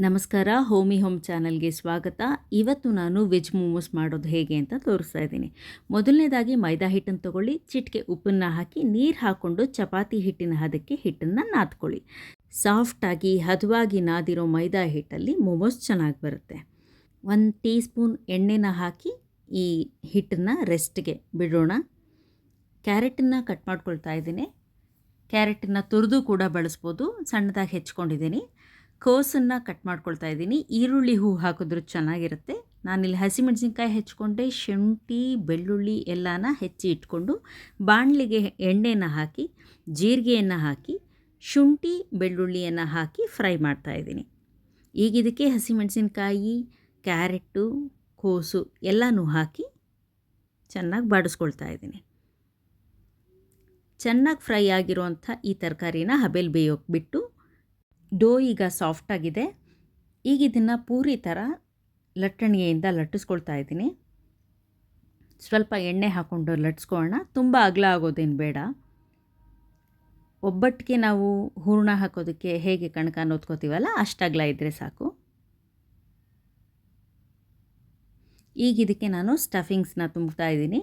ನಮಸ್ಕಾರ, ಹೋಮಿ ಹೋಮ್ ಚಾನಲ್ಗೆ ಸ್ವಾಗತ. ಇವತ್ತು ನಾನು ವೆಜ್ ಮೋಮೋಸ್ ಮಾಡೋದು ಹೇಗೆ ಅಂತ ತೋರಿಸ್ತಾ ಇದ್ದೀನಿ. ಮೊದಲನೇದಾಗಿ ಮೈದಾ ಹಿಟ್ಟನ್ನು ತೊಗೊಳ್ಳಿ, ಚಿಟಿಕೆ ಉಪ್ಪನ್ನು ಹಾಕಿ ನೀರು ಹಾಕ್ಕೊಂಡು ಚಪಾತಿ ಹಿಟ್ಟಿನ ಹದಕ್ಕೆ ಹಿಟ್ಟನ್ನು ನಾದ್ಕೊಳ್ಳಿ. ಸಾಫ್ಟಾಗಿ ಹದವಾಗಿ ನಾದಿರೋ ಮೈದಾ ಹಿಟ್ಟಲ್ಲಿ ಮೋಮೋಸ್ ಚೆನ್ನಾಗಿ ಬರುತ್ತೆ. 1 ಟೀ ಸ್ಪೂನ್ ಎಣ್ಣೆನ ಹಾಕಿ ಈ ಹಿಟ್ಟನ್ನು ರೆಸ್ಟ್ಗೆ ಬಿಡೋಣ. ಕ್ಯಾರೆಟನ್ನು ಕಟ್ ಮಾಡ್ಕೊಳ್ತಾ ಇದ್ದೀನಿ. ಕ್ಯಾರೆಟನ್ನು ತುರಿದು ಕೂಡ ಬಳಸ್ಬೋದು, ಸಣ್ಣದಾಗಿ ಹೆಚ್ಕೊಂಡಿದ್ದೀನಿ. ಕೋಸನ್ನು ಕಟ್ ಮಾಡ್ಕೊಳ್ತಾ ಇದ್ದೀನಿ. ಈರುಳ್ಳಿ ಹೂ ಹಾಕಿದ್ರೂ ಚೆನ್ನಾಗಿರುತ್ತೆ. ನಾನಿಲ್ಲಿ ಹಸಿಮೆಣಸಿನ್ಕಾಯಿ ಹೆಚ್ಕೊಂಡೆ, ಶುಂಠಿ ಬೆಳ್ಳುಳ್ಳಿ ಎಲ್ಲನ ಹೆಚ್ಚಿ ಇಟ್ಕೊಂಡು ಬಾಣಲಿಗೆ ಎಣ್ಣೆನ ಹಾಕಿ ಜೀರಿಗೆಯನ್ನು ಹಾಕಿ ಶುಂಠಿ ಬೆಳ್ಳುಳ್ಳಿಯನ್ನು ಹಾಕಿ ಫ್ರೈ ಮಾಡ್ತಾಯಿದ್ದೀನಿ. ಈಗ ಇದಕ್ಕೆ ಹಸಿಮೆಣಸಿನ್ಕಾಯಿ, ಕ್ಯಾರೆಟು, ಕೋಸು ಎಲ್ಲನೂ ಹಾಕಿ ಚೆನ್ನಾಗಿ ಬಾಡಿಸ್ಕೊಳ್ತಾ ಇದ್ದೀನಿ. ಚೆನ್ನಾಗಿ ಫ್ರೈ ಆಗಿರುವಂಥ ಈ ತರಕಾರಿನ ಹಬೆಲ್ ಬೇಯೋಕ್ಕೆ ಬಿಟ್ಟು, ಡೋ ಈಗ ಸಾಫ್ಟಾಗಿದೆ. ಈಗ ಇದನ್ನು ಪೂರಿ ಥರ ಲಟ್ಟಣಿಗೆಯಿಂದ ಲಟ್ಟಿಸ್ಕೊಳ್ತಾ ಇದ್ದೀನಿ. ಸ್ವಲ್ಪ ಎಣ್ಣೆ ಹಾಕ್ಕೊಂಡು ಲಟ್ಸ್ಕೊಳ್ಳೋಣ. ತುಂಬ ಅಗಲ ಆಗೋದೇನು ಬೇಡ. ಒಬ್ಬಟ್ಟಿಗೆ ನಾವು ಹೂರಣ ಹಾಕೋದಕ್ಕೆ ಹೇಗೆ ಕಣಕ ನೋದ್ಕೋತೀವಲ್ಲ, ಅಷ್ಟು ಅಗಲ ಇದ್ದರೆ ಸಾಕು. ಈಗ ಇದಕ್ಕೆ ನಾನು ಸ್ಟಫಿಂಗ್ಸ್ನ ತುಂಬ್ತಾ ಇದ್ದೀನಿ.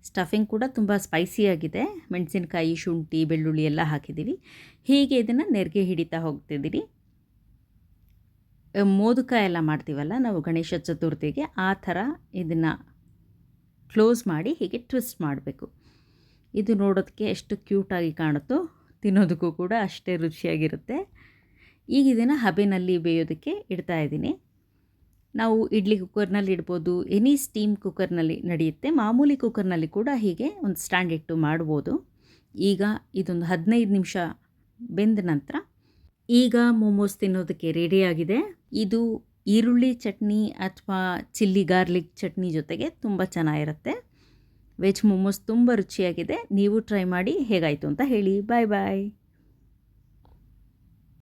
ಸ್ಟಫಿಂಗ್ ಕೂಡ ತುಂಬ ಸ್ಪೈಸಿಯಾಗಿದೆ. ಮೆಣಸಿನಕಾಯಿ, ಶುಂಠಿ ಬೆಳ್ಳುಳ್ಳಿ ಎಲ್ಲ ಹಾಕಿದ್ದೀವಿ. ಹೀಗೆ ಇದನ್ನು ನೆರಿಗೆ ಹಿಡಿತಾ ಹೋಗ್ತಿದ್ದೀರಿ. ಮೋದಕ ಎಲ್ಲ ಮಾಡ್ತೀವಲ್ಲ ನಾವು ಗಣೇಶ ಚತುರ್ಥಿಗೆ, ಆ ಥರ ಇದನ್ನು ಕ್ಲೋಸ್ ಮಾಡಿ ಹೀಗೆ ಟ್ವಿಸ್ಟ್ ಮಾಡಬೇಕು. ಇದು ನೋಡೋದಕ್ಕೆ ಎಷ್ಟು ಕ್ಯೂಟಾಗಿ ಕಾಣುತ್ತೋ, ತಿನ್ನೋದಕ್ಕೂ ಕೂಡ ಅಷ್ಟೇ ರುಚಿಯಾಗಿರುತ್ತೆ. ಈಗ ಇದನ್ನು ಹಬೆನಲ್ಲಿ ಬೇಯೋದಕ್ಕೆ ಇಡ್ತಾ ಇದ್ದೀನಿ. ನಾವು ಇಡ್ಲಿ ಕುಕ್ಕರ್ನಲ್ಲಿ ಇಡ್ಬೋದು, ಎನಿ ಸ್ಟೀಮ್ ಕುಕ್ಕರ್ನಲ್ಲಿ ನಡೆಯುತ್ತೆ. ಮಾಮೂಲಿ ಕುಕ್ಕರ್ನಲ್ಲಿ ಕೂಡ ಹೀಗೆ ಒಂದು ಸ್ಟ್ಯಾಂಡ್ ಇಟ್ಟು ಮಾಡ್ಬೋದು. ಈಗ ಇದೊಂದು 15 ನಿಮಿಷ ಬೆಂದ ನಂತರ ಈಗ ಮೋಮೋಸ್ ತಿನ್ನೋದಕ್ಕೆ ರೆಡಿಯಾಗಿದೆ. ಇದು ಈರುಳ್ಳಿ ಚಟ್ನಿ ಅಥವಾ ಚಿಲ್ಲಿ ಗಾರ್ಲಿಕ್ ಚಟ್ನಿ ಜೊತೆಗೆ ತುಂಬ ಚೆನ್ನಾಗಿರುತ್ತೆ. ವೆಜ್ ಮೋಮೋಸ್ ತುಂಬ ರುಚಿಯಾಗಿದೆ. ನೀವು ಟ್ರೈ ಮಾಡಿ ಹೇಗಾಯಿತು ಅಂತ ಹೇಳಿ. ಬಾಯ್ ಬಾಯ್.